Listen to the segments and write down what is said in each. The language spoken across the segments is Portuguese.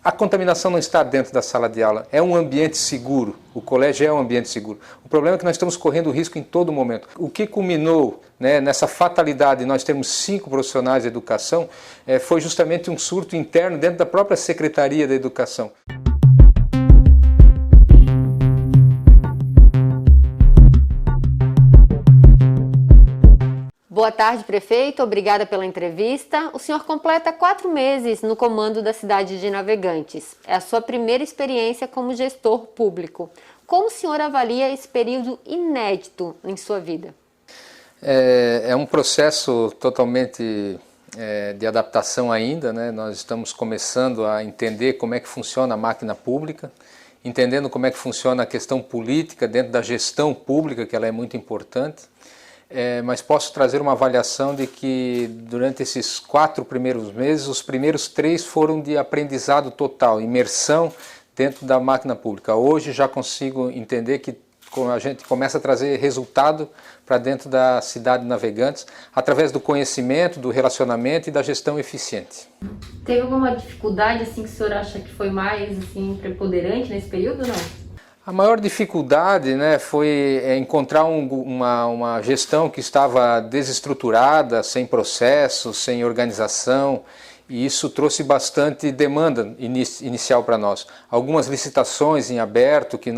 A contaminação não está dentro da sala de aula, é um ambiente seguro, o colégio é um ambiente seguro. O problema é que nós estamos correndo risco em todo momento. O que culminou, nessa fatalidade de nós termos 5 profissionais de educação foi justamente um surto interno dentro da própria Secretaria da Educação. Boa tarde, prefeito. Obrigada pela entrevista. O senhor completa 4 meses no comando da cidade de Navegantes. É a sua primeira experiência como gestor público. Como o senhor avalia esse período inédito em sua vida? É um processo totalmente de adaptação ainda, né? Nós estamos começando a entender como é que funciona a máquina pública, entendendo como é que funciona a questão política dentro da gestão pública, que ela é muito importante. Mas posso trazer uma avaliação de que durante esses 4 primeiros meses, os primeiros 3 foram de aprendizado total, imersão dentro da máquina pública. Hoje já consigo entender que a gente começa a trazer resultado para dentro da cidade de Navegantes, através do conhecimento, do relacionamento e da gestão eficiente. Teve alguma dificuldade assim, que o senhor acha que foi mais preponderante nesse período ou não? A maior dificuldade foi encontrar uma gestão que estava desestruturada, sem processo, sem organização, e isso trouxe bastante demanda inicial para nós. Algumas licitações em aberto que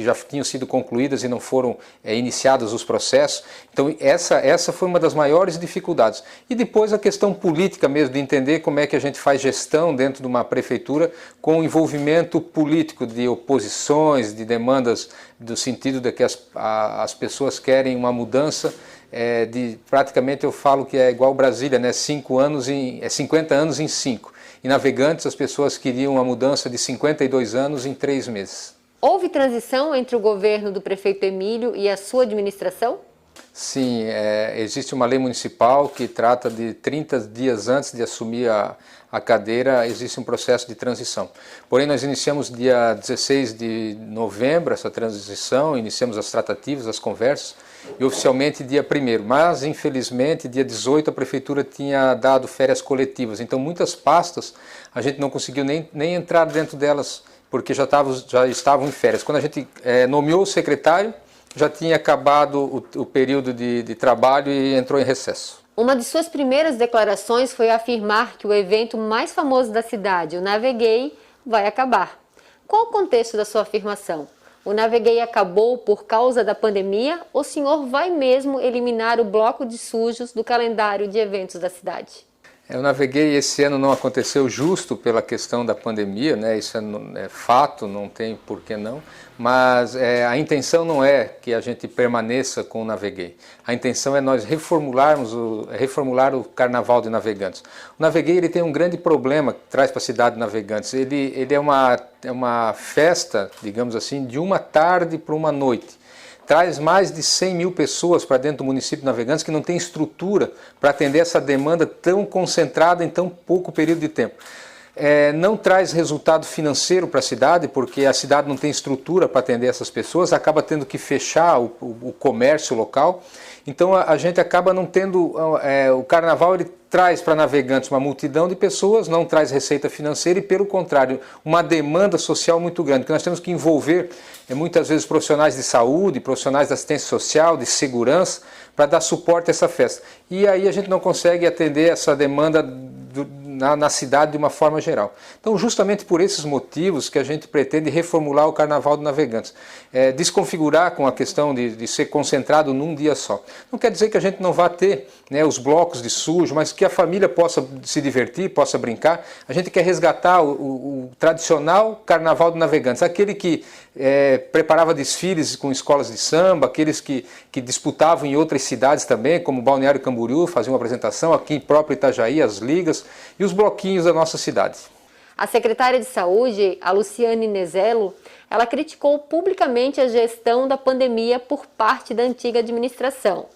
já tinham sido concluídas e não foram iniciados os processos. Então essa foi uma das maiores dificuldades. E depois a questão política mesmo, de entender como é que a gente faz gestão dentro de uma prefeitura com envolvimento político de oposições, de demandas, do sentido de que as pessoas querem uma mudança. Praticamente eu falo que é igual Brasília, 50 anos em 5. Em Navegantes as pessoas queriam uma mudança de 52 anos em 3 meses. Houve transição entre o governo do prefeito Emílio e a sua administração? Sim, existe uma lei municipal que trata de 30 dias antes de assumir a cadeira, existe um processo de transição. Porém, nós iniciamos dia 16 de novembro essa transição, iniciamos as tratativas, as conversas, e oficialmente dia 1º, mas infelizmente dia 18 a prefeitura tinha dado férias coletivas, então muitas pastas a gente não conseguiu nem entrar dentro delas, porque já estavam em férias. Quando a gente nomeou o secretário, já tinha acabado o período de trabalho e entrou em recesso. Uma de suas primeiras declarações foi afirmar que o evento mais famoso da cidade, o Naveguei, vai acabar. Qual o contexto da sua afirmação? O Naveguei acabou por causa da pandemia ou o senhor vai mesmo eliminar o bloco de sujos do calendário de eventos da cidade? Eu naveguei, esse ano não aconteceu justo pela questão da pandemia, isso é fato, não tem por que não, mas a intenção não é que a gente permaneça com o Naveguei. A intenção é nós reformular o Carnaval de Navegantes. O Naveguei ele tem um grande problema que traz para a cidade de Navegantes. Ele é uma festa, digamos assim, de uma tarde para uma noite. Traz mais de 100 mil pessoas para dentro do município de Navegantes que não tem estrutura para atender essa demanda tão concentrada em tão pouco período de tempo. Não traz resultado financeiro para a cidade, porque a cidade não tem estrutura para atender essas pessoas, acaba tendo que fechar o comércio local. Então a gente acaba não tendo, o carnaval ele traz para Navegantes uma multidão de pessoas, não traz receita financeira e pelo contrário, uma demanda social muito grande, que nós temos que envolver muitas vezes profissionais de saúde, profissionais de assistência social, de segurança, para dar suporte a essa festa. E aí a gente não consegue atender essa demanda na cidade de uma forma geral. Então justamente por esses motivos que a gente pretende reformular o Carnaval de Navegantes. Desconfigurar com a questão de ser concentrado num dia só. Não quer dizer que a gente não vá ter os blocos de sujo, mas que a família possa se divertir, possa brincar. A gente quer resgatar o tradicional Carnaval de Navegantes, aquele que preparava desfiles com escolas de samba, aqueles que disputavam em outras cidades também, como Balneário Camboriú, faziam uma apresentação, aqui em próprio Itajaí, as ligas e os bloquinhos da nossa cidade. A secretária de Saúde, a Luciane Nezelo, ela criticou publicamente a gestão da pandemia por parte da antiga administração.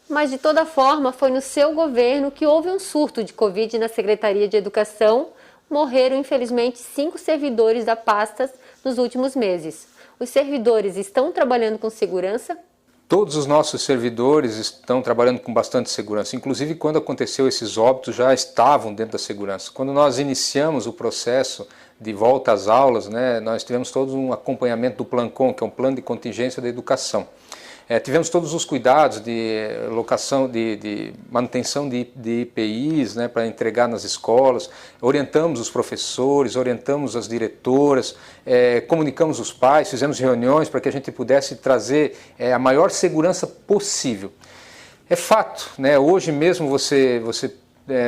Mas, de toda forma, foi no seu governo que houve um surto de Covid na Secretaria de Educação. Morreram, infelizmente, 5 servidores da pasta nos últimos meses. Os servidores estão trabalhando com segurança? Todos os nossos servidores estão trabalhando com bastante segurança, inclusive quando aconteceu esses óbitos já estavam dentro da segurança. Quando nós iniciamos o processo de volta às aulas, né, nós tivemos todo um acompanhamento do PLANCON, que é um plano de contingência da educação. Tivemos todos os cuidados de locação, de manutenção de IPIs, né, para entregar nas escolas, orientamos os professores, orientamos as diretoras, comunicamos os pais, fizemos reuniões para que a gente pudesse trazer a maior segurança possível. É fato, né, hoje mesmo você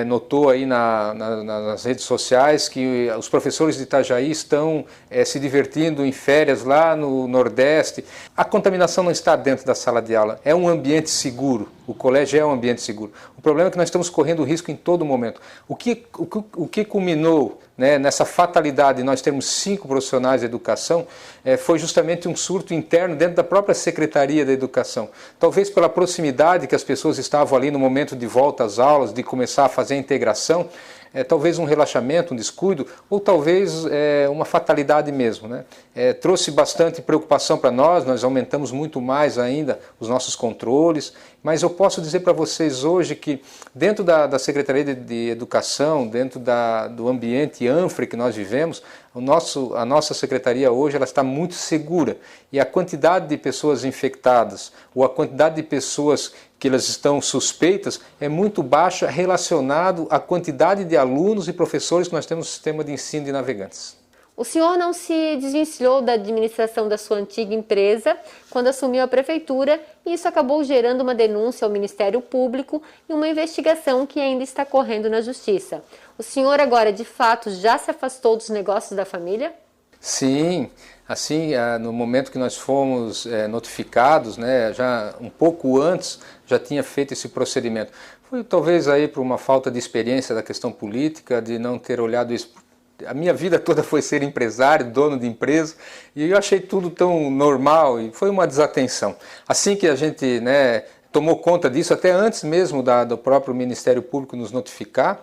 notou aí nas redes sociais que os professores de Itajaí estão se divertindo em férias lá no Nordeste. A contaminação não está dentro da sala de aula, é um ambiente seguro, o colégio é um ambiente seguro. O problema é que nós estamos correndo risco em todo momento. O que culminou, né, nessa fatalidade de nós termos 5 profissionais de educação foi justamente um surto interno dentro da própria Secretaria da Educação. Talvez pela proximidade que as pessoas estavam ali no momento de volta às aulas, de começar a fazer a integração, talvez um relaxamento, um descuido, ou talvez uma fatalidade mesmo, né? Trouxe bastante preocupação para nós aumentamos muito mais ainda os nossos controles, mas eu posso dizer para vocês hoje que dentro da Secretaria de Educação, dentro do ambiente ANFRE que nós vivemos, a nossa secretaria hoje ela está muito segura e a quantidade de pessoas infectadas ou a quantidade de pessoas que elas estão suspeitas é muito baixa relacionado à quantidade de alunos e professores que nós temos no sistema de ensino de navegantes. O senhor não se desvencilhou da administração da sua antiga empresa quando assumiu a prefeitura e isso acabou gerando uma denúncia ao Ministério Público e uma investigação que ainda está correndo na Justiça. O senhor agora, de fato, já se afastou dos negócios da família? Sim, assim, no momento que nós fomos notificados, né, já um pouco antes, já tinha feito esse procedimento. Foi talvez aí por uma falta de experiência da questão política, de não ter olhado isso. A minha vida toda foi ser empresário, dono de empresa, e eu achei tudo tão normal e foi uma desatenção. Assim que a gente, né, tomou conta disso, até antes mesmo do próprio Ministério Público nos notificar,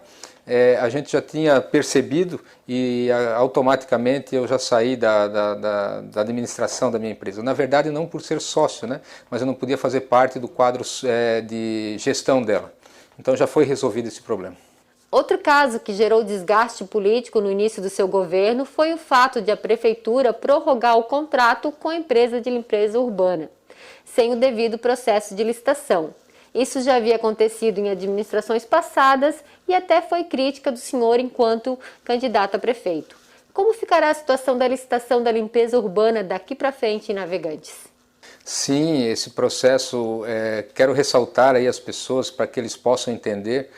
a gente já tinha percebido e automaticamente eu já saí da administração da minha empresa. Na verdade não por ser sócio, né, mas eu não podia fazer parte do quadro de gestão dela. Então já foi resolvido esse problema. Outro caso que gerou desgaste político no início do seu governo foi o fato de a prefeitura prorrogar o contrato com a empresa de limpeza urbana, sem o devido processo de licitação. Isso já havia acontecido em administrações passadas e até foi crítica do senhor enquanto candidato a prefeito. Como ficará a situação da licitação da limpeza urbana daqui para frente em Navegantes? Sim, esse processo, quero ressaltar aí as pessoas para que eles possam entender,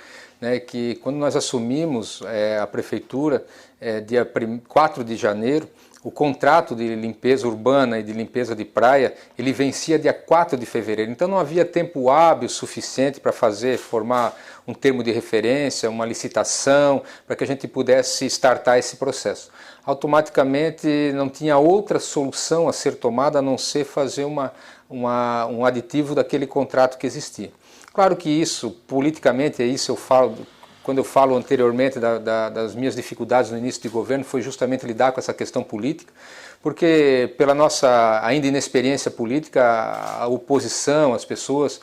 né, que quando nós assumimos a prefeitura, dia 4 de janeiro, o contrato de limpeza urbana e de limpeza de praia, ele vencia dia 4 de fevereiro. Então não havia tempo hábil suficiente para formar um termo de referência, uma licitação, para que a gente pudesse startar esse processo. Automaticamente não tinha outra solução a ser tomada a não ser fazer um aditivo daquele contrato que existia. Claro que isso, politicamente, eu falo, quando eu falo anteriormente das minhas dificuldades no início de governo, foi justamente lidar com essa questão política, porque pela nossa ainda inexperiência política, a oposição, as pessoas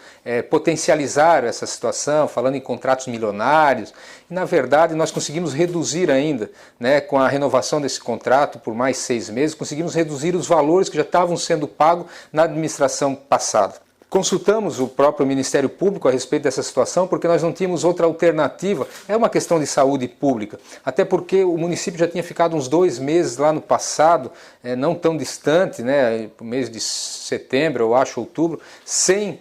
potencializaram essa situação, falando em contratos milionários, e na verdade nós conseguimos reduzir ainda, né, com a renovação desse contrato por mais 6 meses, conseguimos reduzir os valores que já estavam sendo pagos na administração passada. Consultamos o próprio Ministério Público a respeito dessa situação porque nós não tínhamos outra alternativa. É uma questão de saúde pública, até porque o município já tinha ficado uns 2 meses lá no passado, não tão distante, né, no mês de setembro, eu acho, outubro, sem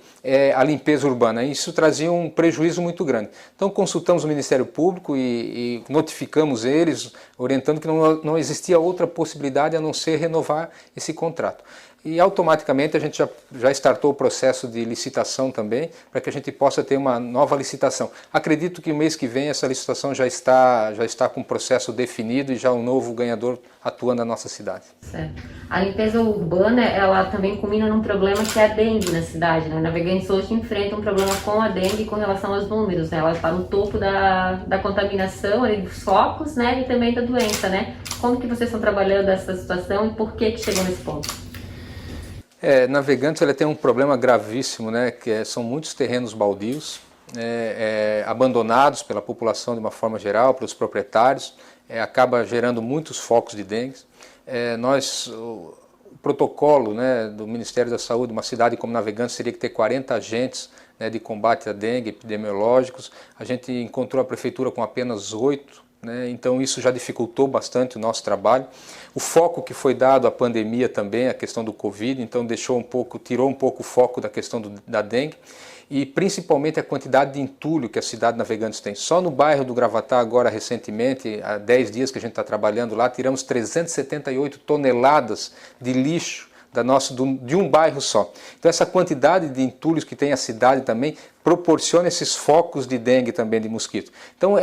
a limpeza urbana. Isso trazia um prejuízo muito grande. Então consultamos o Ministério Público e notificamos eles, orientando que não existia outra possibilidade a não ser renovar esse contrato. E automaticamente a gente já startou o processo de licitação também, para que a gente possa ter uma nova licitação. Acredito que o mês que vem essa licitação já está com o processo definido e já um novo ganhador atuando na nossa cidade. Certo. A limpeza urbana, ela também culmina num problema que é a dengue na cidade, né? Navegantes hoje enfrenta um problema com a dengue com relação aos números, né? Ela está no topo da contaminação, ali, dos focos, né? E também da doença, né? Como que vocês estão trabalhando essa situação e por que chegou nesse ponto? Navegantes ela tem um problema gravíssimo, né, são muitos terrenos baldios, abandonados pela população de uma forma geral, pelos proprietários, acaba gerando muitos focos de dengue. O protocolo, né, do Ministério da Saúde, uma cidade como Navegantes teria que ter 40 agentes, né, de combate à dengue, epidemiológicos. A gente encontrou a prefeitura com apenas 8, né, então isso já dificultou bastante o nosso trabalho. O foco que foi dado à pandemia também, a questão do Covid, então tirou um pouco o foco da questão da dengue. E principalmente a quantidade de entulho que a cidade de Navegantes tem. Só no bairro do Gravatá, agora recentemente, há 10 dias que a gente está trabalhando lá, tiramos 378 toneladas de lixo de um bairro só. Então essa quantidade de entulhos que tem a cidade também proporciona esses focos de dengue também, de mosquito. Então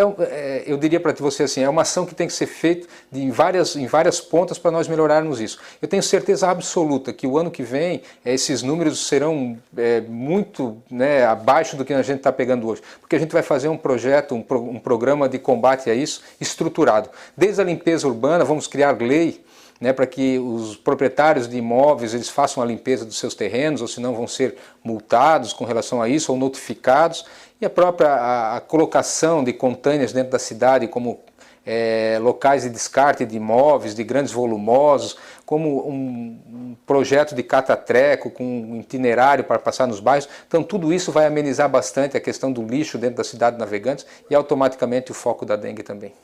eu diria para você assim, é uma ação que tem que ser feita em várias pontas para nós melhorarmos isso. Eu tenho certeza absoluta que o ano que vem esses números serão muito, né, abaixo do que a gente está pegando hoje, porque a gente vai fazer um projeto, um programa de combate a isso estruturado. Desde a limpeza urbana, vamos criar lei, né, para que os proprietários de imóveis eles façam a limpeza dos seus terrenos, ou senão vão ser multados com relação a isso, ou notificados. E a própria a colocação de containers dentro da cidade como locais de descarte de imóveis, de grandes volumosos, como um projeto de catatreco, com um itinerário para passar nos bairros. Então tudo isso vai amenizar bastante a questão do lixo dentro da cidade de Navegantes e automaticamente o foco da dengue também.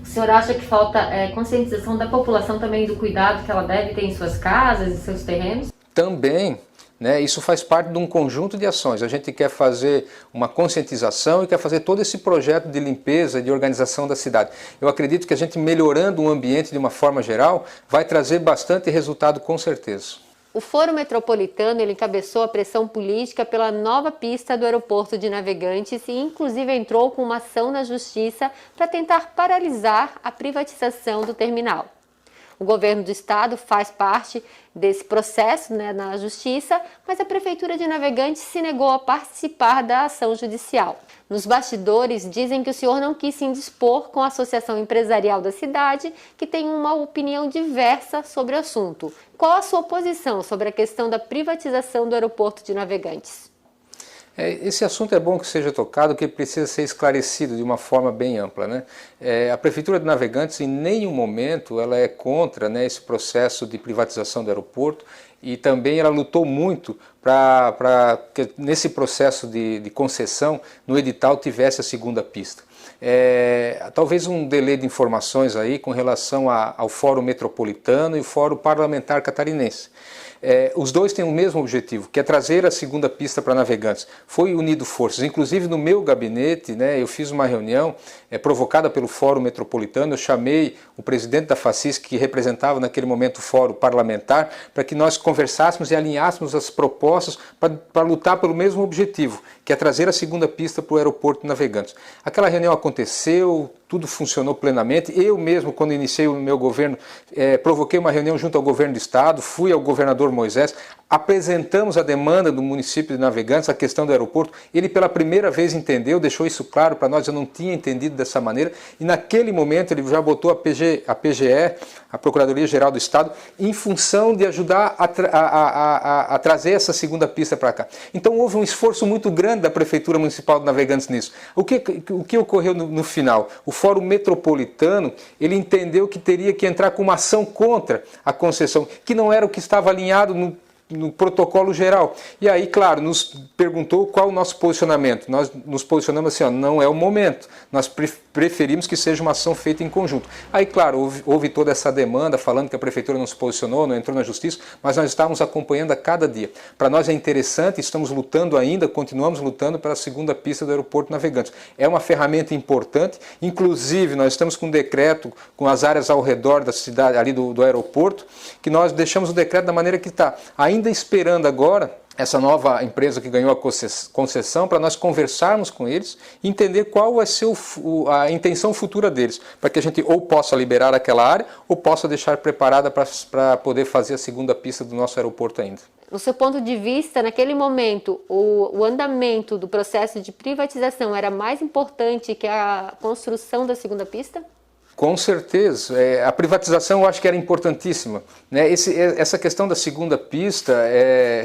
O senhor acha que falta conscientização da população também do cuidado que ela deve ter em suas casas e seus terrenos? Também. Isso faz parte de um conjunto de ações. A gente quer fazer uma conscientização e quer fazer todo esse projeto de limpeza e de organização da cidade. Eu acredito que a gente melhorando o ambiente de uma forma geral vai trazer bastante resultado com certeza. O Fórum Metropolitano ele encabeçou a pressão política pela nova pista do aeroporto de Navegantes e inclusive entrou com uma ação na Justiça para tentar paralisar a privatização do terminal. O governo do estado faz parte desse processo, né, na justiça, mas a prefeitura de Navegantes se negou a participar da ação judicial. Nos bastidores dizem que o senhor não quis se indispor com a associação empresarial da cidade, que tem uma opinião diversa sobre o assunto. Qual a sua posição sobre a questão da privatização do aeroporto de Navegantes? Esse assunto é bom que seja tocado, que precisa ser esclarecido de uma forma bem ampla, né? A Prefeitura de Navegantes em nenhum momento ela é contra, né, esse processo de privatização do aeroporto e também ela lutou muito para que nesse processo de concessão no edital tivesse a segunda pista. Talvez um delay de informações aí com relação ao Fórum Metropolitano e o Fórum Parlamentar Catarinense. Os dois têm o mesmo objetivo, que é trazer a segunda pista para Navegantes. Foi unido forças, inclusive no meu gabinete, né, eu fiz uma reunião provocada pelo Fórum Metropolitano, eu chamei o presidente da FACIS, que representava naquele momento o Fórum Parlamentar, para que nós conversássemos e alinhássemos as propostas para lutar pelo mesmo objetivo, que é trazer a segunda pista para o aeroporto de Navegantes. Aquela reunião aconteceu, tudo funcionou plenamente. Eu mesmo, quando iniciei o meu governo, provoquei uma reunião junto ao governo do estado, fui ao governador Moisés, apresentamos a demanda do município de Navegantes, a questão do aeroporto. Ele pela primeira vez entendeu, deixou isso claro para nós, eu não tinha entendido dessa maneira, e naquele momento ele já botou a PGE, a Procuradoria-Geral do Estado, em função de ajudar a trazer essa segunda pista para cá. Então houve um esforço muito grande da Prefeitura Municipal de Navegantes nisso. O que ocorreu no final? O Fórum Metropolitano, ele entendeu que teria que entrar com uma ação contra a concessão, que não era o que estava alinhado no protocolo geral. E aí, claro, nos perguntou qual o nosso posicionamento. Nós nos posicionamos assim, não é o momento. Nós preferimos que seja uma ação feita em conjunto. Aí, claro, houve toda essa demanda falando que a prefeitura não se posicionou, não entrou na justiça, mas nós estávamos acompanhando a cada dia. Para nós é interessante, estamos lutando ainda, continuamos lutando pela segunda pista do aeroporto Navegantes. É uma ferramenta importante, inclusive nós estamos com um decreto com as áreas ao redor da cidade, ali do aeroporto, que nós deixamos o decreto da maneira que está. Ainda esperando agora essa nova empresa que ganhou a concessão para nós conversarmos com eles e entender qual vai ser a intenção futura deles, para que a gente ou possa liberar aquela área ou possa deixar preparada para poder fazer a segunda pista do nosso aeroporto ainda. No seu ponto de vista, naquele momento, o andamento do processo de privatização era mais importante que a construção da segunda pista? Com certeza. A privatização eu acho que era importantíssima, né? Essa questão da segunda pista,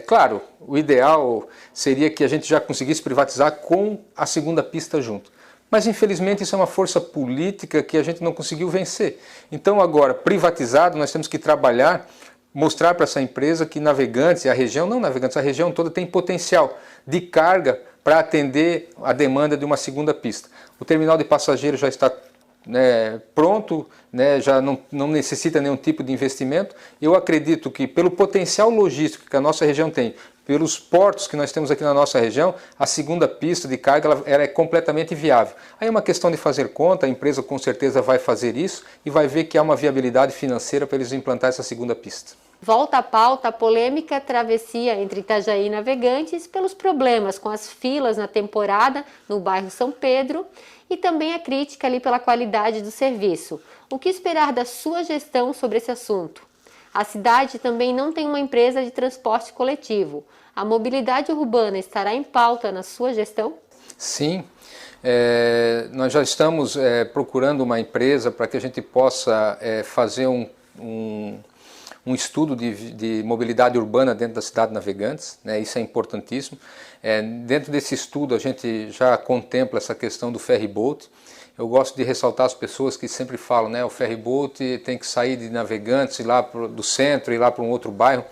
claro, o ideal seria que a gente já conseguisse privatizar com a segunda pista junto. Mas infelizmente isso é uma força política que a gente não conseguiu vencer. Então agora, privatizado, nós temos que trabalhar, mostrar para essa empresa que Navegantes, a região, não Navegantes, a região toda tem potencial de carga para atender a demanda de uma segunda pista. O terminal de passageiros já está pronto, já não necessita nenhum tipo de investimento. Eu acredito que pelo potencial logístico que a nossa região tem, pelos portos que nós temos aqui na nossa região, a segunda pista de carga ela é completamente viável. Aí é uma questão de fazer conta, a empresa com certeza vai fazer isso e vai ver que há uma viabilidade financeira para eles implantar essa segunda pista. Volta à pauta a polêmica travessia entre Itajaí e Navegantes pelos problemas com as filas na temporada no bairro São Pedro e também a crítica ali pela qualidade do serviço. O que esperar da sua gestão sobre esse assunto? A cidade também não tem uma empresa de transporte coletivo. A mobilidade urbana estará em pauta na sua gestão? Sim, nós já estamos procurando uma empresa para que a gente possa fazer um estudo de mobilidade urbana dentro da cidade de Navegantes, né? Isso é importantíssimo. Dentro desse estudo a gente já contempla essa questão do ferryboat. Eu gosto de ressaltar as pessoas que sempre falam, né, o ferryboat tem que sair de Navegantes, ir lá do centro, ir lá para um outro bairro.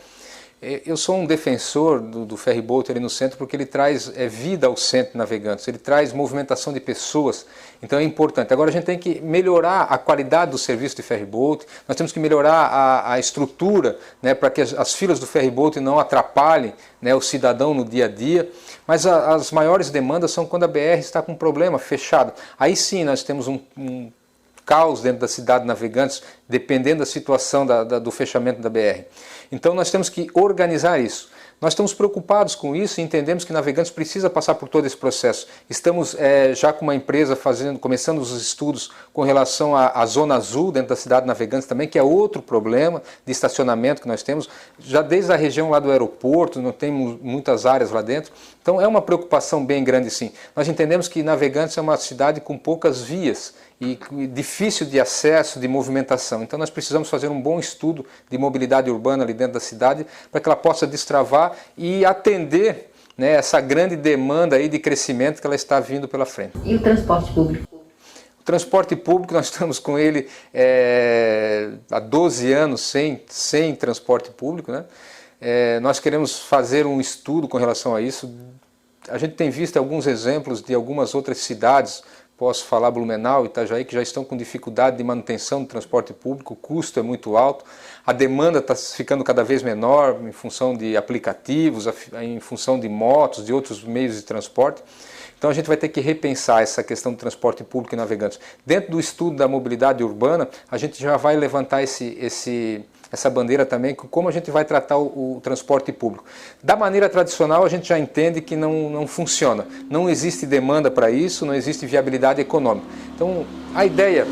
Eu sou um defensor do ferryboat ali no centro porque ele traz vida ao centro de Navegantes, ele traz movimentação de pessoas, então é importante. Agora a gente tem que melhorar a qualidade do serviço de ferryboat, nós temos que melhorar a estrutura, né, para que as filas do ferryboat não atrapalhem, né, o cidadão no dia a dia, mas as maiores demandas são quando a BR está com um problema fechado. Aí sim nós temos um caos dentro da cidade de Navegantes, dependendo da situação do fechamento da BR. Então nós temos que organizar isso. Nós estamos preocupados com isso e entendemos que Navegantes precisa passar por todo esse processo. Estamos já com uma empresa começando os estudos com relação à Zona Azul dentro da cidade de Navegantes também, que é outro problema de estacionamento que nós temos, já desde a região lá do aeroporto, não tem muitas áreas lá dentro. Então é uma preocupação bem grande sim. Nós entendemos que Navegantes é uma cidade com poucas vias e difícil de acesso, de movimentação. Então nós precisamos fazer um bom estudo de mobilidade urbana ali dentro da cidade para que ela possa destravar e atender, né, essa grande demanda aí de crescimento que ela está vindo pela frente. E o transporte público? O transporte público, nós estamos com ele há 12 anos sem transporte público, né? Nós queremos fazer um estudo com relação a isso. A gente tem visto alguns exemplos de algumas outras cidades, posso falar Blumenau, Itajaí, que já estão com dificuldade de manutenção do transporte público, o custo é muito alto, a demanda está ficando cada vez menor em função de aplicativos, em função de motos, de outros meios de transporte. Então a gente vai ter que repensar essa questão do transporte público e navegantes. Dentro do estudo da mobilidade urbana, a gente já vai levantar essa bandeira também, como a gente vai tratar o transporte público. Da maneira tradicional, a gente já entende que não funciona. Não existe demanda para isso, não existe viabilidade econômica. Então, a ideia,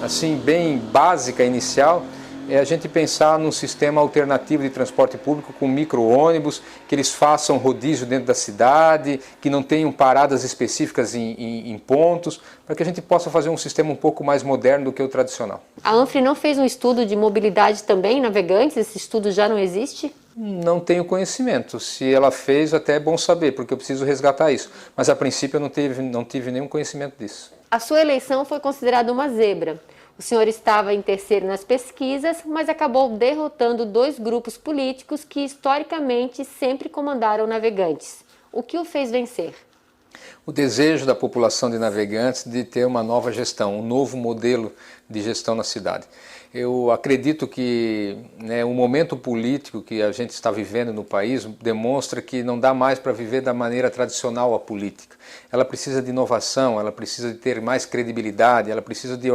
assim, bem básica, inicial, é a gente pensar num sistema alternativo de transporte público com micro-ônibus, que eles façam rodízio dentro da cidade, que não tenham paradas específicas em pontos, para que a gente possa fazer um sistema um pouco mais moderno do que o tradicional. A Anfri não fez um estudo de mobilidade também, navegantes? Esse estudo já não existe? Não tenho conhecimento. Se ela fez, até é bom saber, porque eu preciso resgatar isso. Mas a princípio eu não tive nenhum conhecimento disso. A sua eleição foi considerada uma zebra. O senhor estava em terceiro nas pesquisas, mas acabou derrotando dois grupos políticos que historicamente sempre comandaram Navegantes. O que o fez vencer? O desejo da população de Navegantes de ter uma nova gestão, um novo modelo de gestão na cidade. Eu acredito que o momento político que a gente está vivendo no país demonstra que não dá mais para viver da maneira tradicional a política. Ela precisa de inovação, ela precisa de ter mais credibilidade, ela precisa de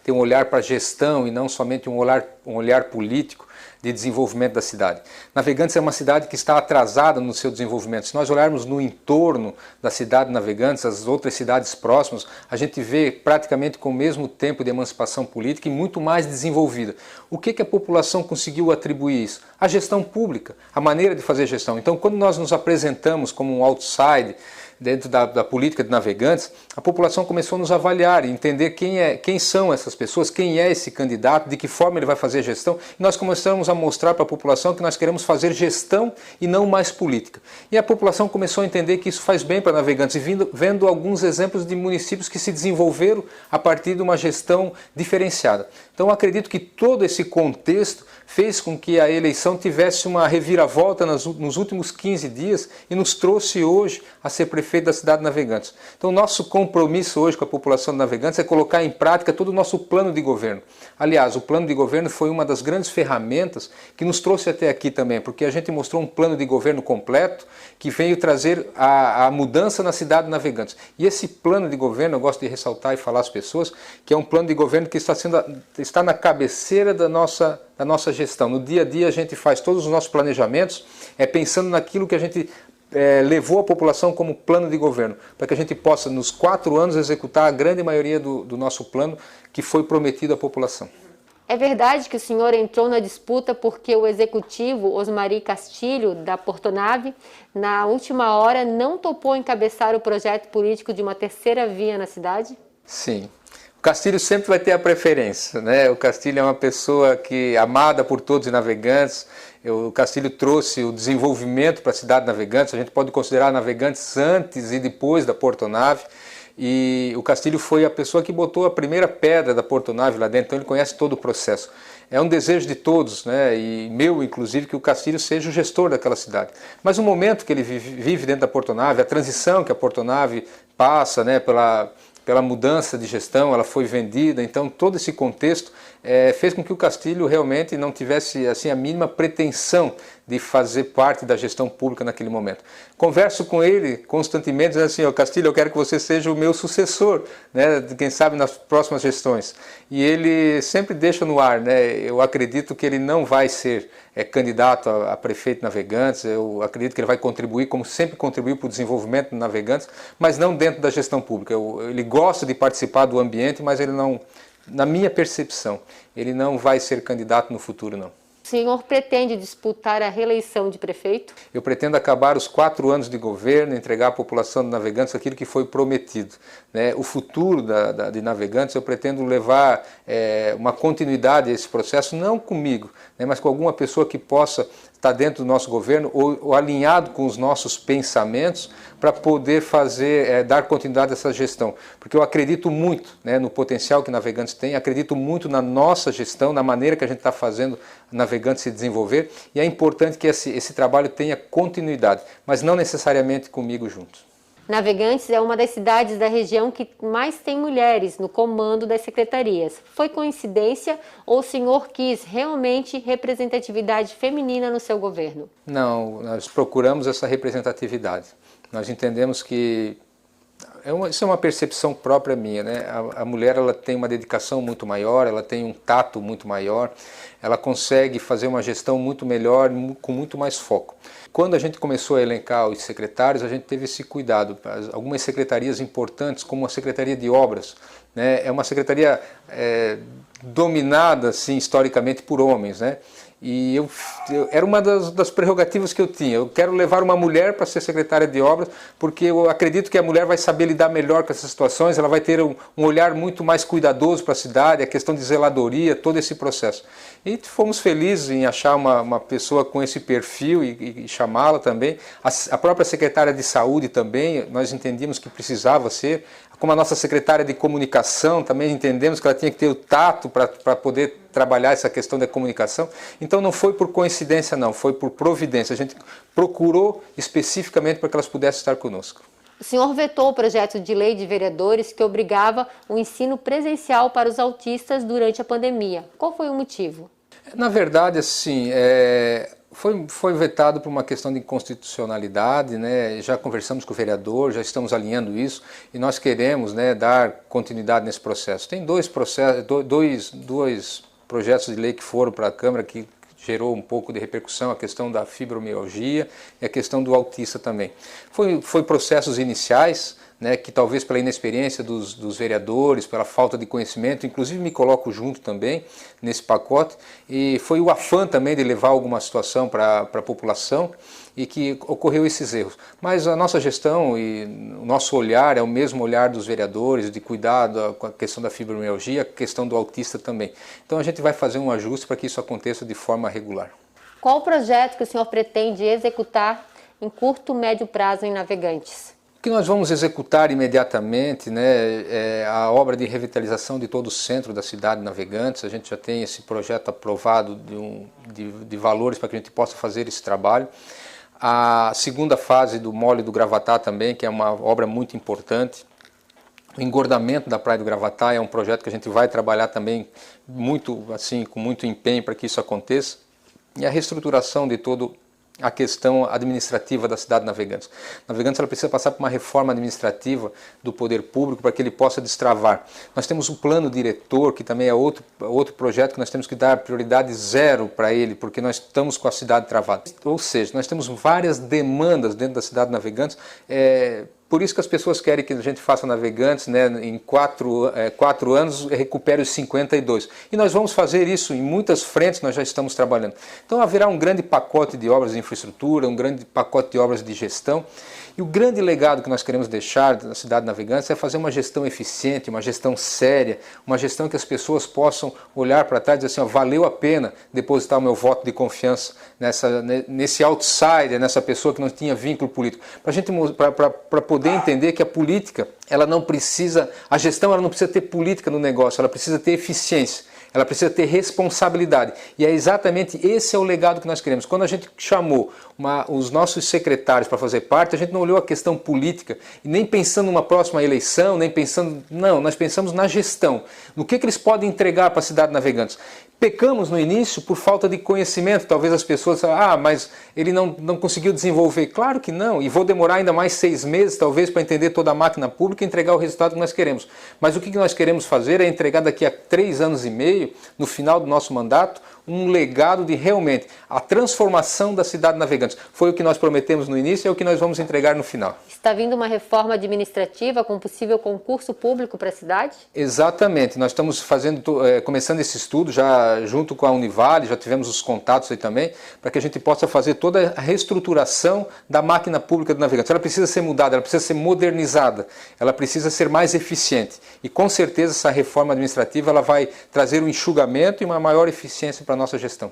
ter um olhar para a gestão e não somente um olhar político de desenvolvimento da cidade. Navegantes é uma cidade que está atrasada no seu desenvolvimento. Se nós olharmos no entorno da cidade de Navegantes, as outras cidades próximas, a gente vê praticamente com o mesmo tempo de emancipação política e muito mais desenvolvida. O que a população conseguiu atribuir isso? A gestão pública, a maneira de fazer gestão. Então, quando nós nos apresentamos como um outside, dentro da política de Navegantes, a população começou a nos avaliar e entender quem são essas pessoas, quem é esse candidato, de que forma ele vai fazer gestão. E nós começamos a mostrar para a população que nós queremos fazer gestão e não mais política. E a população começou a entender que isso faz bem para Navegantes, e vendo alguns exemplos de municípios que se desenvolveram a partir de uma gestão diferenciada. Então eu acredito que todo esse contexto fez com que a eleição tivesse uma reviravolta nos últimos 15 dias e nos trouxe hoje a ser prefeito da cidade de Navegantes. Então o nosso compromisso hoje com a população de Navegantes é colocar em prática todo o nosso plano de governo. Aliás, o plano de governo foi uma das grandes ferramentas que nos trouxe até aqui também, porque a gente mostrou um plano de governo completo que veio trazer a mudança na cidade de Navegantes. E esse plano de governo, eu gosto de ressaltar e falar às pessoas, que é um plano de governo que está na cabeceira da nossa gestão. No dia a dia a gente faz todos os nossos planejamentos pensando naquilo que a gente levou a população como plano de governo, para que a gente possa, nos 4 anos, executar a grande maioria do nosso plano que foi prometido à população. É verdade que o senhor entrou na disputa porque o executivo Osmari Castilho, da Portonave, na última hora não topou encabeçar o projeto político de uma terceira via na cidade? Sim. O Castilho sempre vai ter a preferência, né? O Castilho é uma pessoa amada por todos os navegantes. O Castilho trouxe o desenvolvimento para a cidade de Navegantes. A gente pode considerar Navegantes antes e depois da Portonave. E o Castilho foi a pessoa que botou a primeira pedra da Portonave lá dentro, então ele conhece todo o processo. É um desejo de todos, né, e meu inclusive, que o Castilho seja o gestor daquela cidade. Mas o momento que ele vive dentro da Portonave, a transição que a Portonave passa, né, pela mudança de gestão, ela foi vendida, então todo esse contexto fez com que o Castilho realmente não tivesse assim, a mínima pretensão de fazer parte da gestão pública naquele momento. Converso com ele constantemente, dizendo assim, Castilho, eu quero que você seja o meu sucessor, né, quem sabe nas próximas gestões. E ele sempre deixa no ar, né, eu acredito que ele não vai ser candidato a prefeito de Navegantes, eu acredito que ele vai contribuir, como sempre contribuiu para o desenvolvimento de Navegantes, mas não dentro da gestão pública. Ele gosta de participar do ambiente, mas ele não, na minha percepção, ele não vai ser candidato no futuro, não. O senhor pretende disputar a reeleição de prefeito? Eu pretendo acabar os 4 anos de governo, entregar à população de Navegantes aquilo que foi prometido, né? O futuro de Navegantes, eu pretendo levar uma continuidade a esse processo, não comigo, né, mas com alguma pessoa que possa estar dentro do nosso governo ou alinhado com os nossos pensamentos para poder dar continuidade a essa gestão. Porque eu acredito muito, né, no potencial que Navegantes tem, acredito muito na nossa gestão, na maneira que a gente está fazendo Navegantes se desenvolver, e é importante que esse trabalho tenha continuidade, mas não necessariamente comigo junto. Navegantes é uma das cidades da região que mais tem mulheres no comando das secretarias. Foi coincidência ou o senhor quis realmente representatividade feminina no seu governo? Não, nós procuramos essa representatividade. Nós entendemos que isso é uma percepção própria minha, né? A mulher, ela tem uma dedicação muito maior, ela tem um tato muito maior, ela consegue fazer uma gestão muito melhor, com muito mais foco. Quando a gente começou a elencar os secretários, a gente teve esse cuidado. Algumas secretarias importantes, como a Secretaria de Obras, né? É uma secretaria dominada, assim, historicamente por homens, né? E era uma das prerrogativas que eu tinha. Eu quero levar uma mulher para ser secretária de obras, porque eu acredito que a mulher vai saber lidar melhor com essas situações, ela vai ter um olhar muito mais cuidadoso para a cidade, a questão de zeladoria, todo esse processo. E fomos felizes em achar uma pessoa com esse perfil e chamá-la também. A própria secretária de saúde também, nós entendíamos que precisava ser. Como a nossa secretária de comunicação, também entendemos que ela tinha que ter o tato para poder trabalhar essa questão da comunicação. Então não foi por coincidência não, foi por providência. A gente procurou especificamente para que elas pudessem estar conosco. O senhor vetou o projeto de lei de vereadores que obrigava o ensino presencial para os autistas durante a pandemia. Qual foi o motivo? Na verdade, assim, foi vetado por uma questão de inconstitucionalidade, né? Já conversamos com o vereador, já estamos alinhando isso e nós queremos, né, dar continuidade nesse processo. Tem dois projetos de lei que foram para a Câmara que gerou um pouco de repercussão, a questão da fibromialgia e a questão do autista também. Foi processos iniciais, né, que talvez pela inexperiência dos vereadores, pela falta de conhecimento, inclusive me coloco junto também nesse pacote, e foi o afã também de levar alguma situação para a população e que ocorreu esses erros. Mas a nossa gestão e o nosso olhar é o mesmo olhar dos vereadores, de cuidado com a questão da fibromialgia, a questão do autista também. Então a gente vai fazer um ajuste para que isso aconteça de forma regular. Qual o projeto que o senhor pretende executar em curto, médio prazo em Navegantes? O que nós vamos executar imediatamente, né, é a obra de revitalização de todo o centro da cidade de Navegantes. A gente já tem esse projeto aprovado de valores para que a gente possa fazer esse trabalho. A segunda fase do Mole do Gravatá também, que é uma obra muito importante. O engordamento da Praia do Gravatá é um projeto que a gente vai trabalhar também muito, assim, com muito empenho para que isso aconteça. E a reestruturação de todo a questão administrativa da cidade de Navegantes. Navegantes ela precisa passar por uma reforma administrativa do poder público para que ele possa destravar. Nós temos um plano diretor, que também é outro projeto que nós temos que dar prioridade zero para ele, porque nós estamos com a cidade travada. Ou seja, nós temos várias demandas dentro da cidade de Navegantes, por isso que as pessoas querem que a gente faça Navegantes, né, em 4 anos, recupere os 52. E nós vamos fazer isso em muitas frentes, nós já estamos trabalhando. Então haverá um grande pacote de obras de infraestrutura, um grande pacote de obras de gestão. E o grande legado que nós queremos deixar na cidade de Navegantes é fazer uma gestão eficiente, uma gestão séria, uma gestão que as pessoas possam olhar para trás e dizer assim, ó, valeu a pena depositar o meu voto de confiança nesse outsider, nessa pessoa que não tinha vínculo político. Para poder entender que a política, ela não precisa, a gestão ela não precisa ter política no negócio, ela precisa ter eficiência. Ela precisa ter responsabilidade. E é exatamente esse é o legado que nós queremos. Quando a gente chamou os nossos secretários para fazer parte, a gente não olhou a questão política, e nem pensando numa próxima eleição, nem pensando... Não, nós pensamos na gestão. No que eles podem entregar para a cidade de Navegantes. Pecamos no início por falta de conhecimento. Talvez as pessoas falem, mas ele não conseguiu desenvolver. Claro que não, e vou demorar ainda mais 6 meses, talvez, para entender toda a máquina pública e entregar o resultado que nós queremos. Mas o que nós queremos fazer é entregar daqui a 3 anos e meio, no final do nosso mandato, um legado de realmente a transformação da cidade de Navegantes. Foi o que nós prometemos no início e é o que nós vamos entregar no final. Está vindo uma reforma administrativa com possível concurso público para a cidade? Exatamente. Nós estamos começando esse estudo já junto com a Univale, já tivemos os contatos aí também, para que a gente possa fazer toda a reestruturação da máquina pública de Navegantes. Ela precisa ser mudada, ela precisa ser modernizada, ela precisa ser mais eficiente. E com certeza essa reforma administrativa ela vai trazer um enxugamento e uma maior eficiência para a nossa gestão.